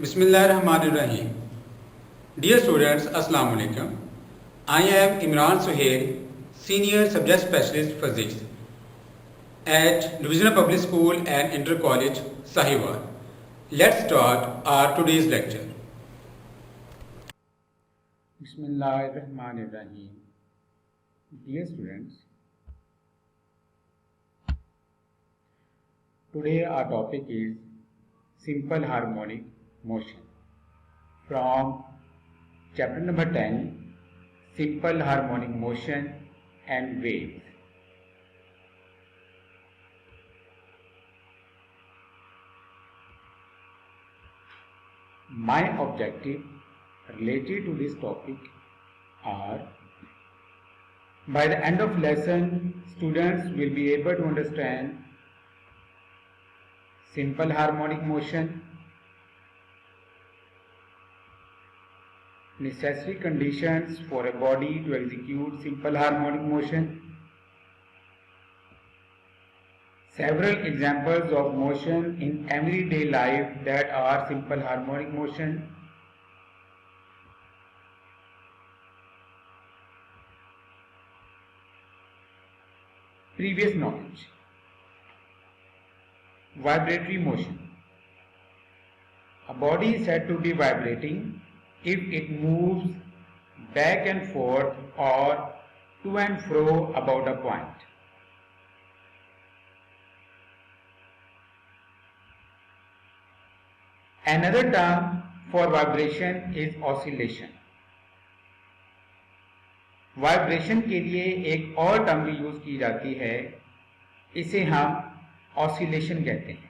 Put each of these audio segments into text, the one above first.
Bismillahirrahmanirrahim. Dear students, Assalamu alaikum. I am Imran Suhail, Senior Subject Specialist Physics at Divisional Public School and Inter College, Sahiwal. Let's start our today's lecture. Bismillahirrahmanirrahim. Dear students, today our topic is simple harmonic motion from chapter number 10, simple harmonic motion and waves. My objective related to this topic are: by the end of lesson, students will be able to understand simple harmonic motion, necessary conditions for a body to execute simple harmonic motion, several examples of motion in everyday life that are simple harmonic motion, previous knowledge. Vibratory motion. A body is said to be vibrating if it moves back and forth or to and fro about a point. Another term for vibration is oscillation. Vibration के लिए एक और term भी use की जाती है, इसे हम ऑसिलेशन कहते हैं.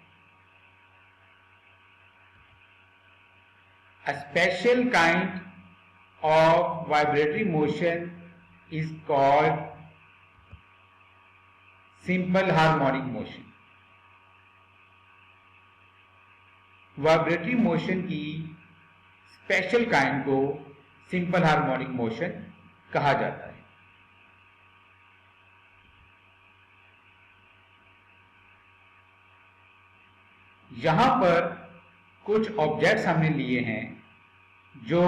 A special kind of vibratory motion is called simple harmonic motion. Vibratory motion की स्पेशल काइंड को सिंपल हार्मोनिक मोशन कहा जाता है. यहां पर कुछ ऑब्जेक्ट्स हमने लिए हैं जो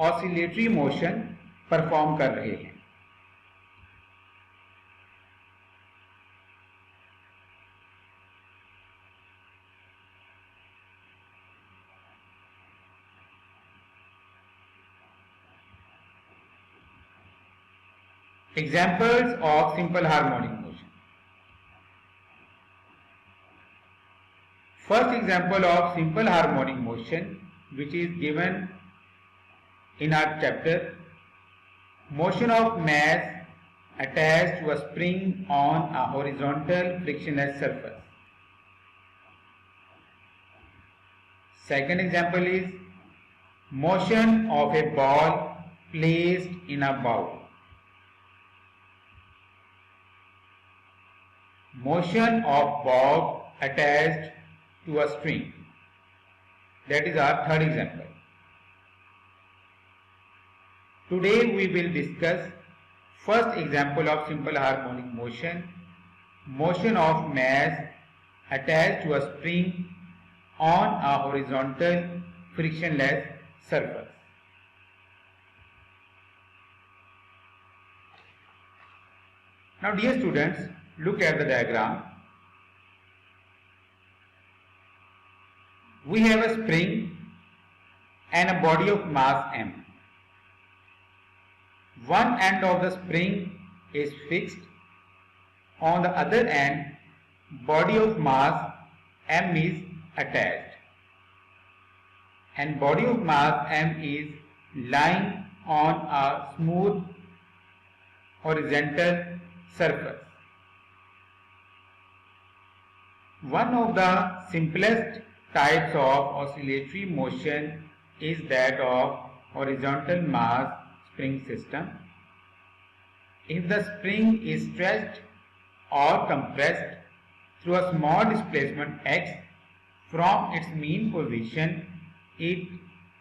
ऑसिलेटरी मोशन परफॉर्म कर रहे हैं. Examples of simple harmonic motion. First example of simple harmonic motion, which is given in our chapter, motion of mass attached to a spring on a horizontal frictionless surface. Second example is motion of a ball placed in a bowl. Motion of bob attached to a string. That is our third example. Today we will discuss first example of simple harmonic motion, motion of mass attached to a spring on a horizontal frictionless surface. Now dear students, look at the diagram. We have a spring and a body of mass m. One end of the spring is fixed. On the other end, body of mass m is attached. And body of mass m is lying on a smooth horizontal surface. One of the simplest types of oscillatory motion is that of horizontal mass spring system. If the spring is stretched or compressed through a small displacement x from its mean position, it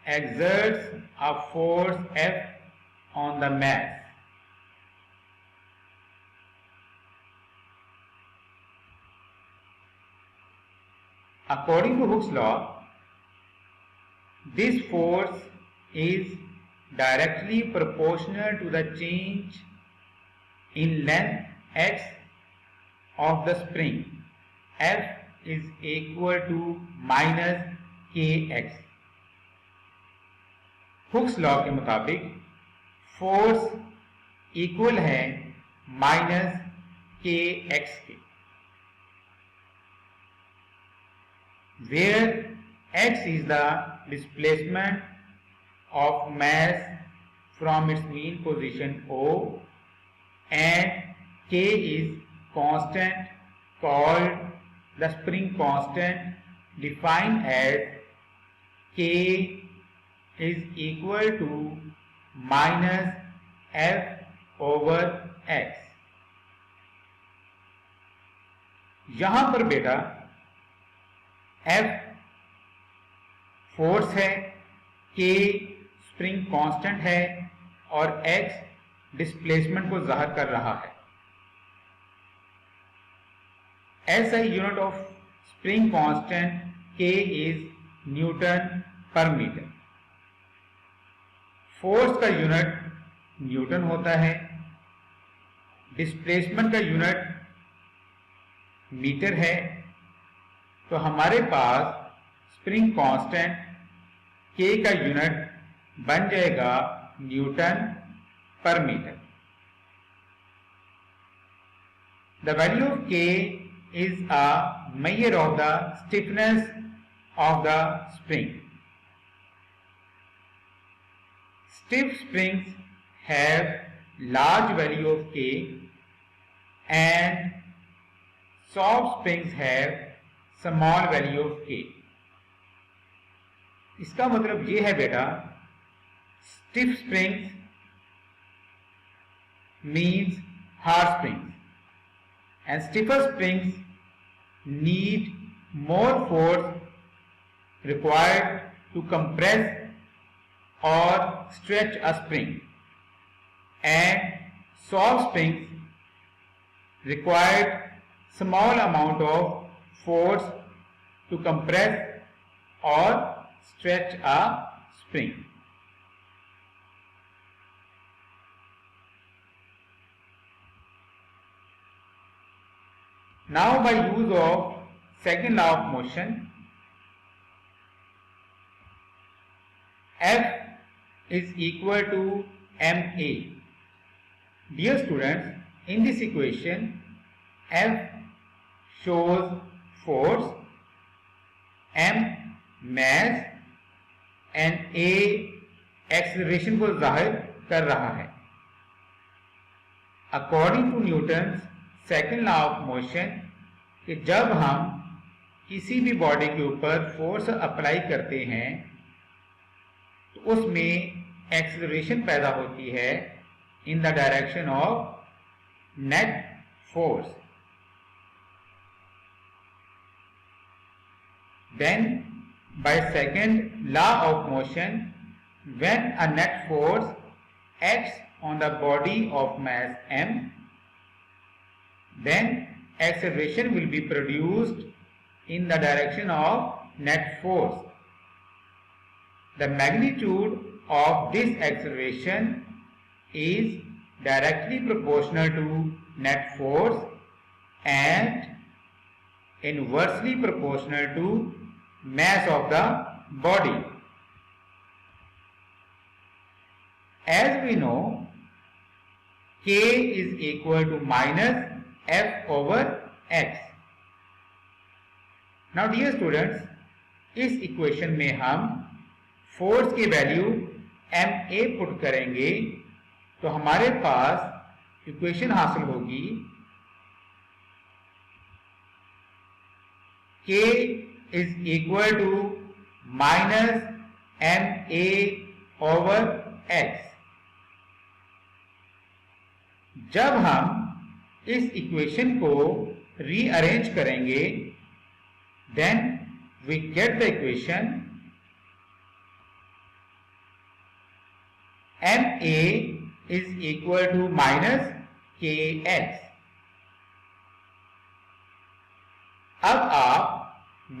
exerts a force F on the mass. According to Hooke's law, this force is directly proportional to the change in length x of the spring. F is equal to minus kx. Hooks law के मुताबिक force equal है minus k x के, where x is the displacement of mass from its mean position O and k is constant called the spring constant, defined as k is equal to minus f over x. यहां पर बेटा f force है, k spring constant है और x displacement को जाहिर कर रहा है. As a unit of spring constant, k is Newton per metre. Force का यूनिट न्यूटन होता है, डिस्प्लेसमेंट का यूनिट मीटर है, तो हमारे पास स्प्रिंग कांस्टेंट k का यूनिट बन जाएगा Newton per metre. The value of k is a measure of the stiffness of the spring. Stiff springs have large value of k and soft springs have small value of k. इसका मतलब ये है बेटा, stiff springs means hard springs and stiffer springs need more force required to compress or stretch a spring, and soft springs required small amount of force to compress or stretch a spring. Now, by use of second law of motion, F is equal to ma. Dear students, in this equation, F shows force, m mass and a acceleration को जाहिर कर रहा है. According to Newton's second law of motion, कि जब हम किसी भी बॉडी के ऊपर फोर्स अप्लाई करते हैं तो उसमें एक्सेलरेशन पैदा होती है in the direction of net force. Then by second law of motion, when a net force acts on the body of mass m, then acceleration will be produced in the direction of net force. The magnitude of this acceleration is directly proportional to net force and inversely proportional to mass of the body. As we know, k is equal to minus f over x. Now dear students, इस equation में हम force की value ma put करेंगे तो हमारे पास equation हासिल होगी k is equal to minus ma over x. जब हम इस इक्वेशन को रीअरेंज करेंगे, then we get the equation ma is equal to minus k x. अब आप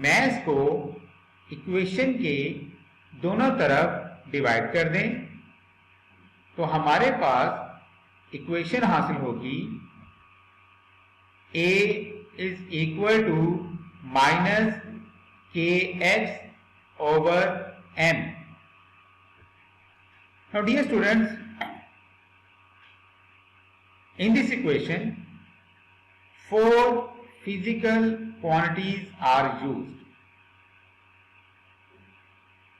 मैस को इक्वेशन के दोनों तरफ डिवाइड कर दें तो हमारे पास इक्वेशन हासिल होगी A is equal to minus kx over m. Now dear students, in this equation 4 physical quantities are used.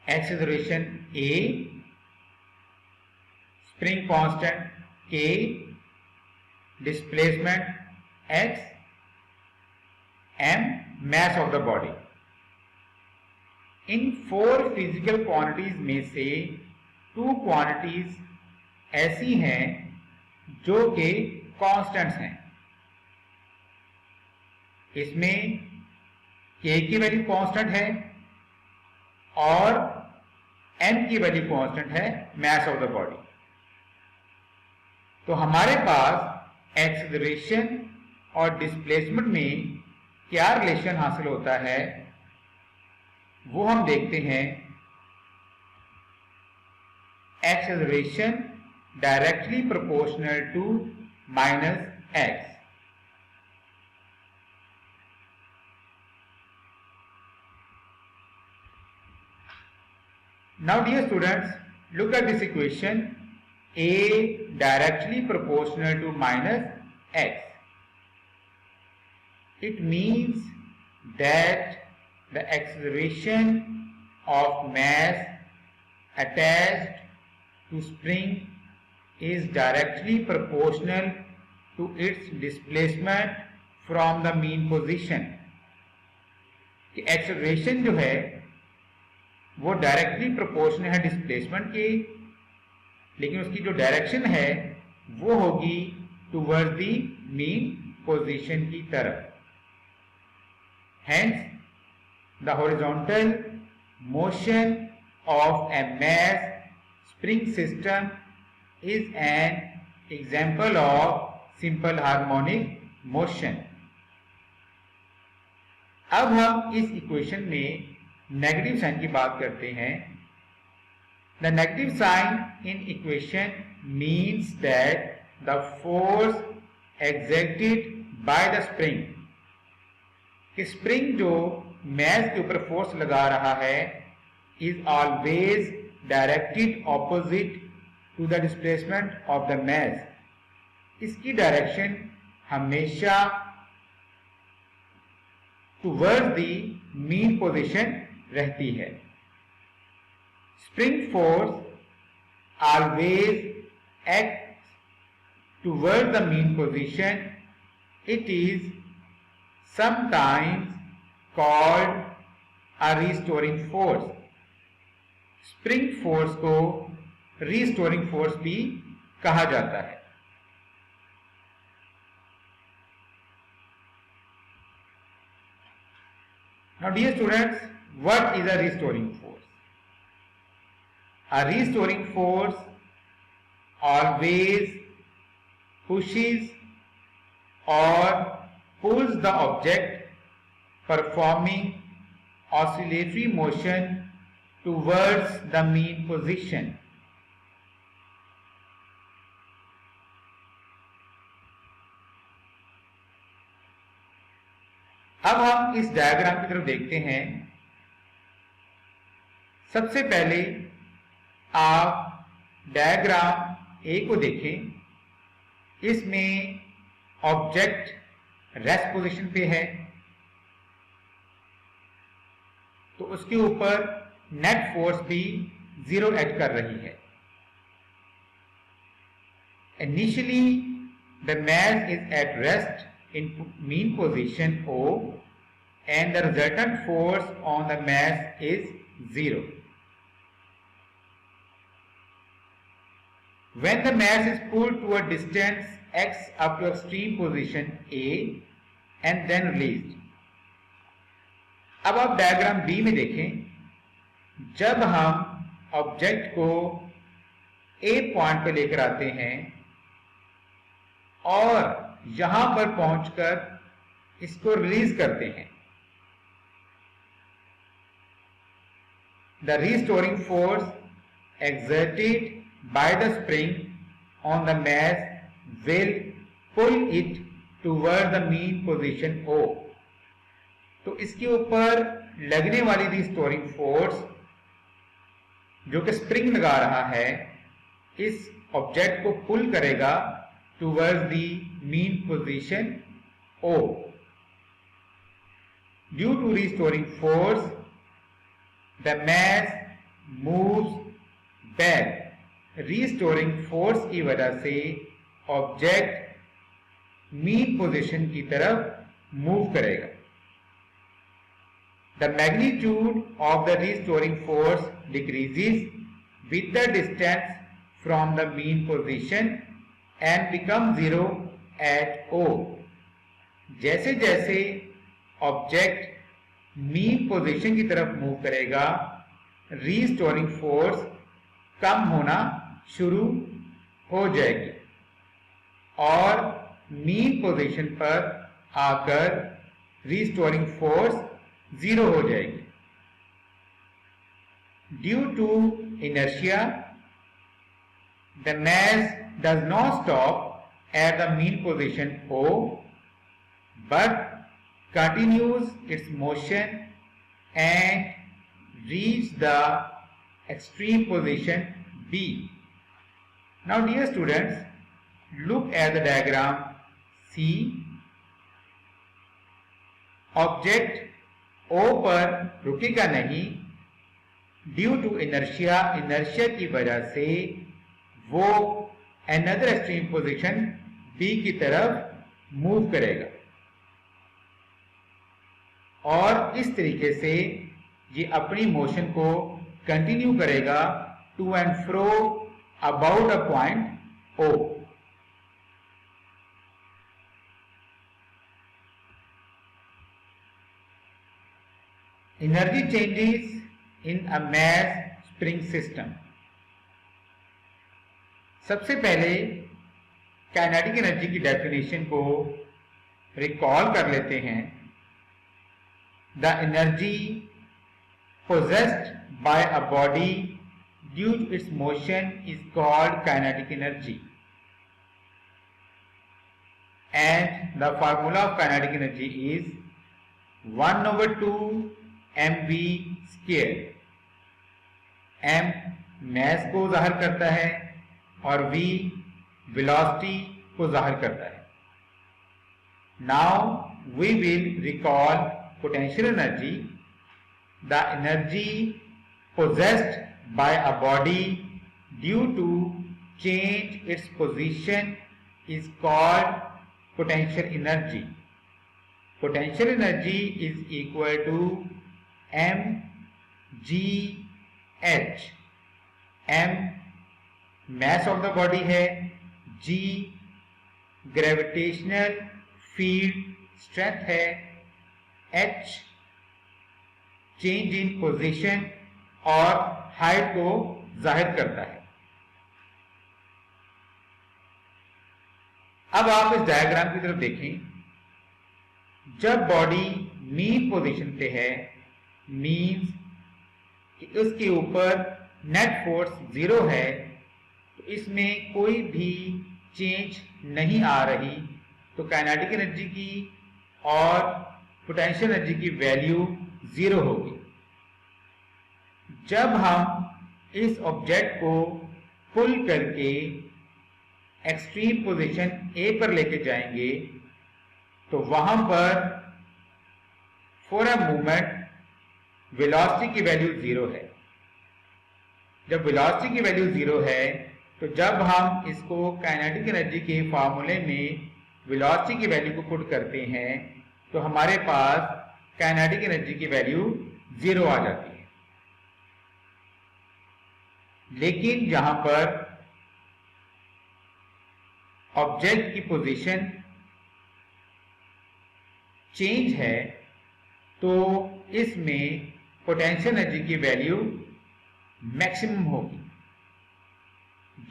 Acceleration A, spring constant K, displacement x, m, mass of the body. In 4 physical quantities में से 2 quantities ऐसी हैं जो कि constants हैं। इसमें k की value constant है और m की वैल्यू कांस्टेंट है, मास ऑफ द बॉडी। तो हमारे पास एक्सेलरेशन और डिस्प्लेसमेंट में क्या रिलेशन हासिल होता है वो हम देखते हैं। Acceleration directly proportional to minus x. Now dear students, look at this equation. A directly proportional to minus x. It means that the acceleration of mass attached to spring is directly proportional to its displacement from the mean position. कि acceleration जो है वो directly proportional है displacement के, लेकिन उसकी जो direction है वो होगी टुवर्ड्स द मीन पोजीशन की तरफ। Hence, the horizontal motion of a mass spring system is an example of simple harmonic motion. अब हम इस इक्वेशन में नेगेटिव साइन की बात करते हैं। The negative sign in equation means that the force exerted by the spring, कि spring जो मैस के ऊपर फोर्स लगा रहा है is always directed opposite to the displacement of the mass. इसकी डायरेक्शन हमेशा towards the mean position रहती है। Spring force always acts towards the mean position. It is sometimes called a restoring force. Spring force को restoring force भी कहा जाता है। Now dear students, what is a restoring force? A restoring force always pushes or pulls the object performing oscillatory motion towards the mean position. अब हम इस diagram की तरफ देखते हैं। सबसे पहले आप डायग्राम ए को देखें। इसमें ऑब्जेक्ट रेस्ट पोजीशन पे है, तो उसके ऊपर नेट फोर्स भी 0 एक्ट कर रही है। Initially the mass is at rest in mean position O and the resultant force on the mass is 0. When the mass is pulled to a distance x up to extreme position A and then released. अब आप diagram B में देखें, जब हम object को ए point पे लेकर आते हैं और यहां पर पहुंचकर इसको रिलीज करते हैं, the restoring force exerted by the spring on the mass will pull it toward the mean position O. तो इसके ऊपर लगने वाली रिस्टोरिंग फोर्स जो कि स्प्रिंग लगा रहा है इस ऑब्जेक्ट को पुल करेगा towards the mean position O. Due to restoring force the mass moves back. Restoring force की वजह से ऑब्जेक्ट मीन पोजीशन की तरफ मूव करेगा. The magnitude of the restoring force decreases with the distance from the mean position and becomes zero at O. जैसे जैसे object mean position की तरफ मूव करेगा रिस्टोरिंग फोर्स कम होना शुरू हो जाएगी और मीन पोजीशन पर आकर रिस्टोरिंग फोर्स जीरो हो जाएगी. Due to inertia the mass does not stop at the mean position O but continues its motion and reach the extreme position B. Now dear students, look at the diagram C. Object O पर रुकेगा नहीं. Due to inertia, inertia की वजह से वो another extreme position B की तरफ move करेगा और इस तरीके से ये अपनी मोशन को कंटिन्यू करेगा to and fro about a point O. Energy changes in a mass spring system. सबसे पहले काइनेटिक एनर्जी की डेफिनेशन को रिकॉल कर लेते हैं. The energy possessed by a body due to its motion is called kinetic energy. And the formula of kinetic energy is 1/2 mv square. m mass को जाहिर करता है और v velocity को जाहिर करता है. Now we will recall potential energy. The energy possessed by a body due to change its position is called potential energy. Potential energy is equal to mgh. m mass of the body है, g gravitational field strength है, h change in position और height को जाहिर करता है. अब आप इस डायग्राम की तरफ देखें. जब बॉडी मीन पोजीशन पे है मीन्स कि उसके ऊपर नेट फोर्स जीरो है तो इसमें कोई भी चेंज नहीं आ रही. तो काइनेटिक एनर्जी की और पोटेंशियल एनर्जी की वैल्यू जीरो होगी. जब हम इस ऑब्जेक्ट को पुल करके एक्सट्रीम पोजीशन ए पर लेके जाएंगे तो वहां पर फॉर अ मूवमेंट वेलोसिटी की वैल्यू जीरो है. जब वेलोसिटी की वैल्यू जीरो है तो जब हम इसको काइनेटिक एनर्जी के फार्मूले में वेलोसिटी की वैल्यू को पुट करते हैं तो हमारे पास काइनेटिक एनर्जी की वैल्यू जीरो आ जाती है. लेकिन जहां पर ऑब्जेक्ट की पोजीशन चेंज है तो इसमें पोटेंशियल एनर्जी की वैल्यू मैक्सिमम होगी.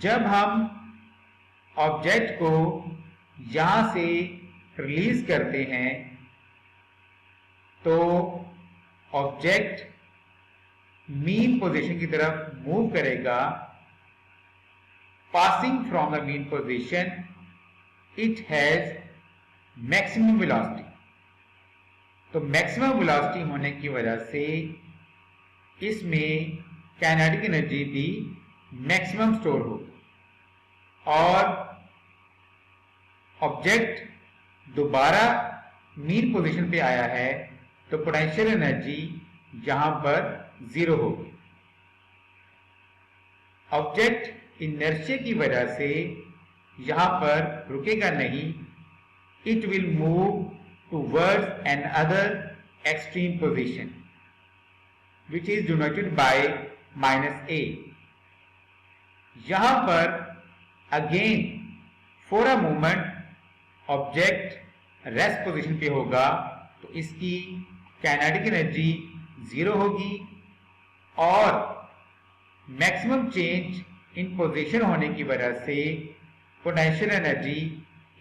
जब हम ऑब्जेक्ट को यहां से रिलीज करते हैं तो ऑब्जेक्ट मीन पोजीशन की तरफ मूव करेगा, passing from the mean position it has maximum velocity. तो मैक्सिमम वेलोसिटी होने की वजह से इसमें काइनेटिक एनर्जी भी मैक्सिमम स्टोर होगी और ऑब्जेक्ट दोबारा मीन पोजीशन पे आया है तो पोटेंशियल एनर्जी यहां पर 0 होगी। ऑब्जेक्ट इनर्शिया की वजह से यहां पर रुकेगा नहीं, it will move towards an other extreme position which is denoted by -a। यहां पर again for a moment object rest position पे होगा तो इसकी काइनेटिक एनर्जी 0 होगी और मैक्सिमम चेंज इन पोजीशन होने की वजह से पोटेंशियल एनर्जी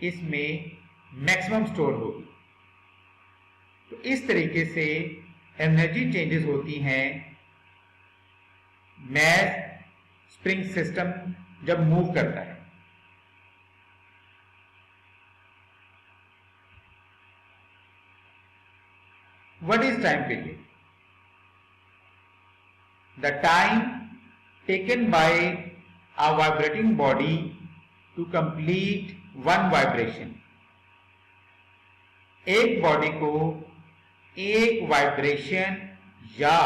इसमें मैक्सिमम स्टोर होगी। तो इस तरीके से एनर्जी चेंजेस होती हैं मैस स्प्रिंग सिस्टम जब मूव करता है। What is time period? The time taken by a vibrating body to complete one vibration। एक बॉडी को एक वाइब्रेशन या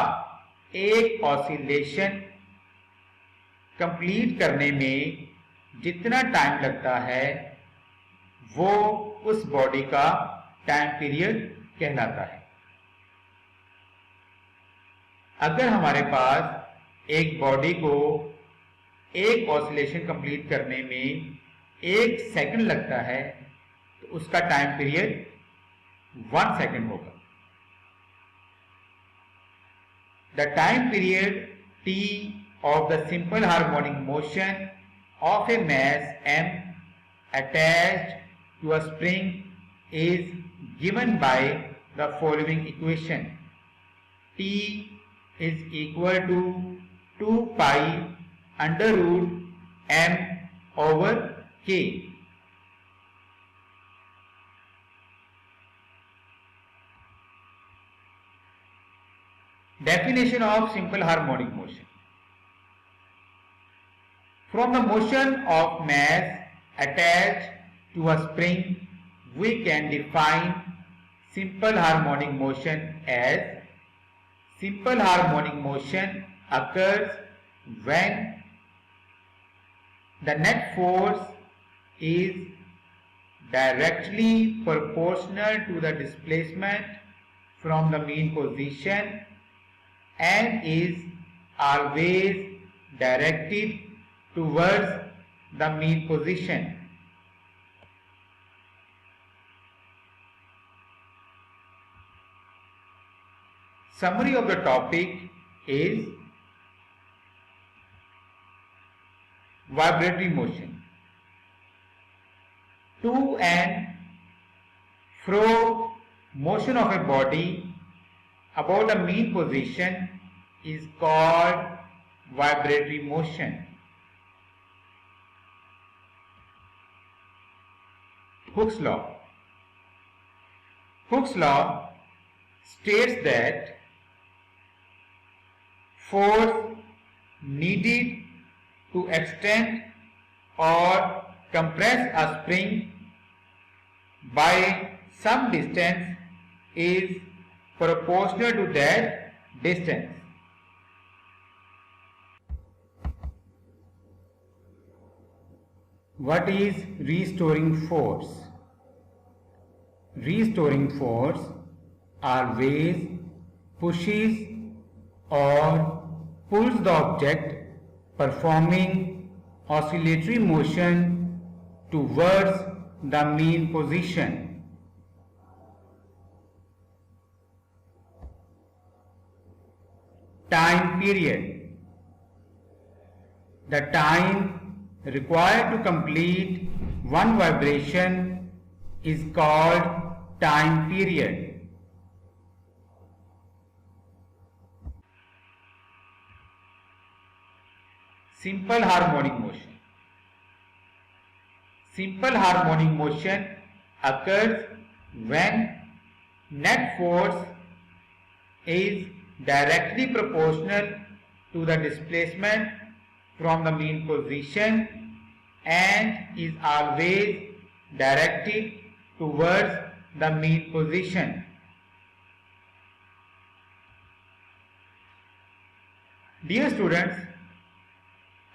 एक ऑसिलेशन कंप्लीट करने में जितना टाइम लगता है वो उस बॉडी का टाइम पीरियड कहलाता है। अगर हमारे पास एक बॉडी को एक ऑसिलेशन कंप्लीट करने में 1 सेकंड लगता है तो उसका टाइम पीरियड 1 सेकंड होगा। The time period t of the simple harmonic motion of a mass m attached to a spring is given by the following equation। t is equal to 2 pi under root m over k। Definition of simple harmonic motion। From the motion of mass attached to a spring, we can define simple harmonic motion as simple harmonic motion occurs when the net force is directly proportional to the displacement from the mean position and is always directed towards the mean position। Summary of the topic is vibratory motion। To and fro motion of a body about a mean position is called vibratory motion। Hooke's law। Hooke's law states that force needed to extend or compress a spring by some distance is proportional to that distance। What is restoring force? Restoring force always pushes or pulls the object performing oscillatory motion towards the mean position। Time period। The time required to complete one vibration is called time period। simple harmonic motion. Simple harmonic motion occurs when net force is directly proportional to the displacement from the mean position and is always directed towards the mean position. Dear students,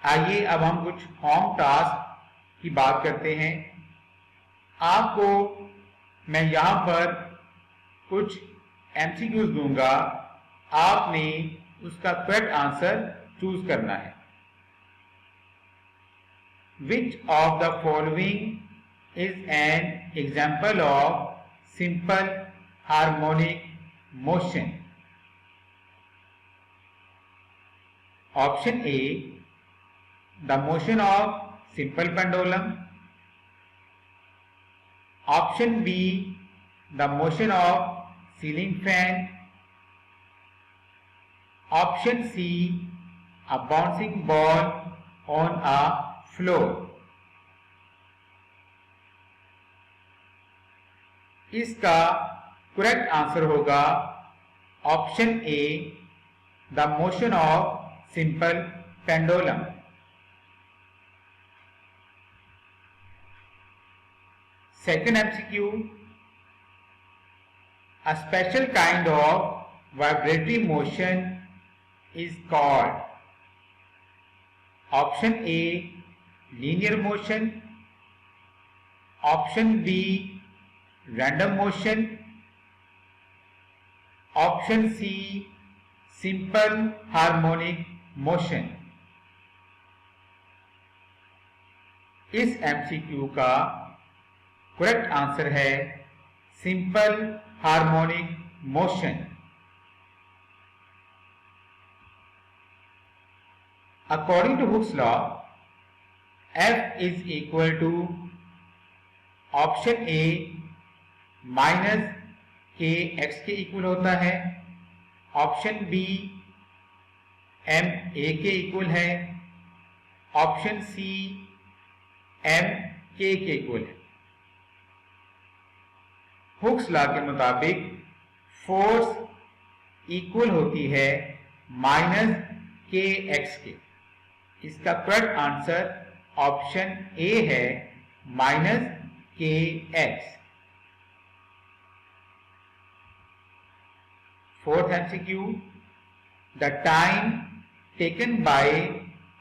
आइए अब हम कुछ home task की बात करते हैं। आपको मैं यहाँ पर कुछ एमसीक्यूज दूंगा, आपने उसका करेक्ट आंसर चूज करना है। Which of the following is an example of simple harmonic motion? Option A, the motion of simple pendulum. Option B, the motion of ceiling fan. Option C, a bouncing ball on a floor. इसका correct answer होगा option A, the motion of simple pendulum. Second MCQ, a special kind of vibratory motion is called. Option A, linear motion. Option B, random motion. Option C, simple harmonic motion. इस MCQ का correct answer है simple harmonic motion. According to Hooke's law, F is equal to option A minus k x के equal होता है, option B M A के equal है, option C M के equal है। हुक्स लॉ के मुताबिक फोर्स इक्वल होती है माइनस के एक्स के। इसका करेक्ट आंसर ऑप्शन ए है, minus k x. Fourth MCQ, the time taken by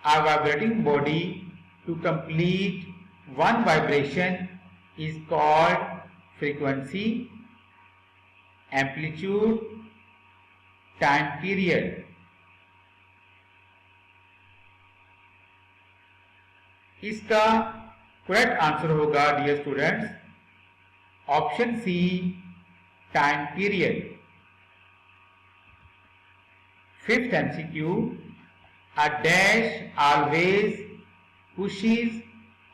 a vibrating body to complete one vibration is called frequency, amplitude, time period. इसका correct answer होगा dear students option C, time period. Fifth MCQ, a dash always pushes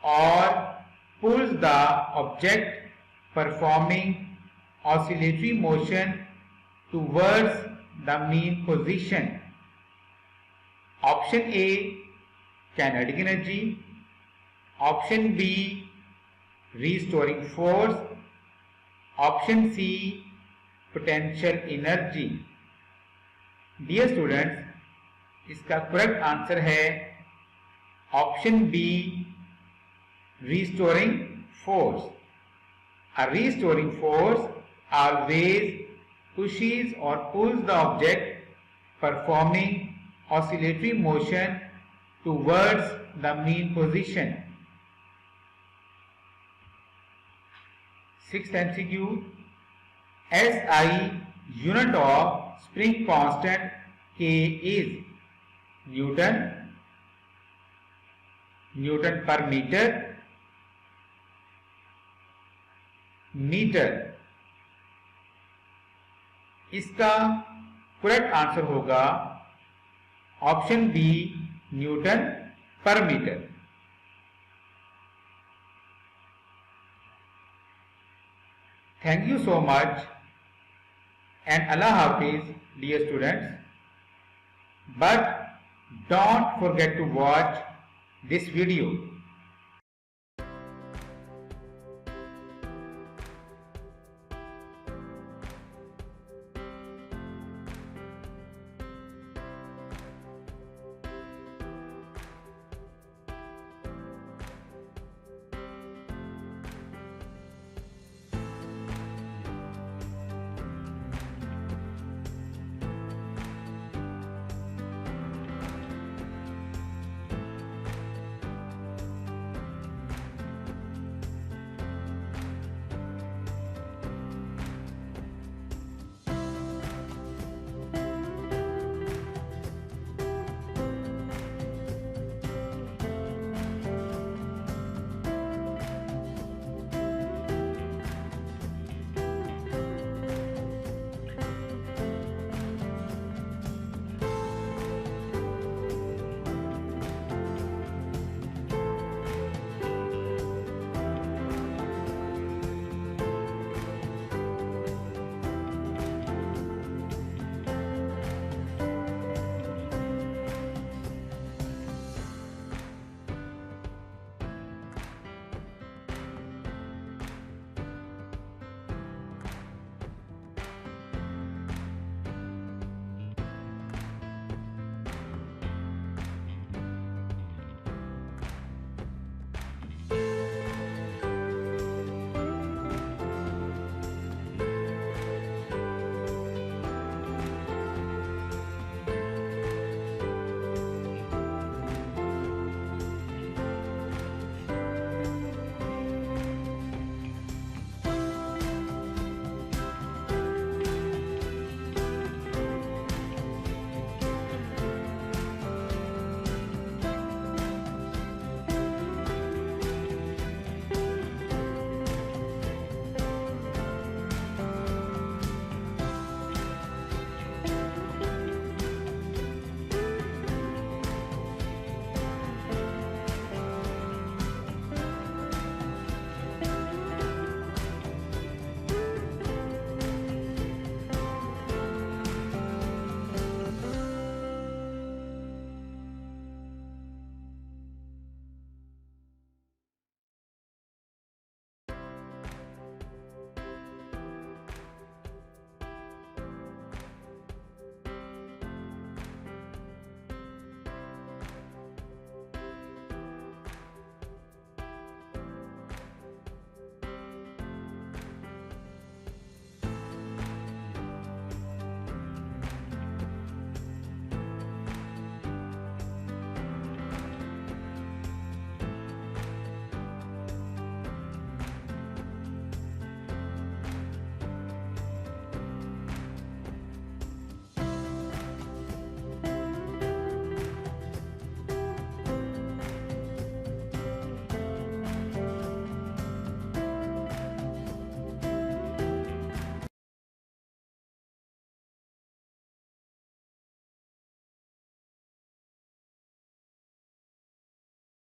or pulls the object performing oscillatory motion towards the mean position. Option A, kinetic energy. Option B, restoring force. Option C, potential energy. Dear students, इसका correct answer है option B, restoring force. A restoring force always pushes or pulls the object performing oscillatory motion towards the mean position. Sixth MCQ, SI unit of spring constant K is Newton, Newton per meter, metre. इसका correct answer होगा option B, Newton per metre. Thank you so much and Allah Hafiz, dear students. But Don't forget to watch this video.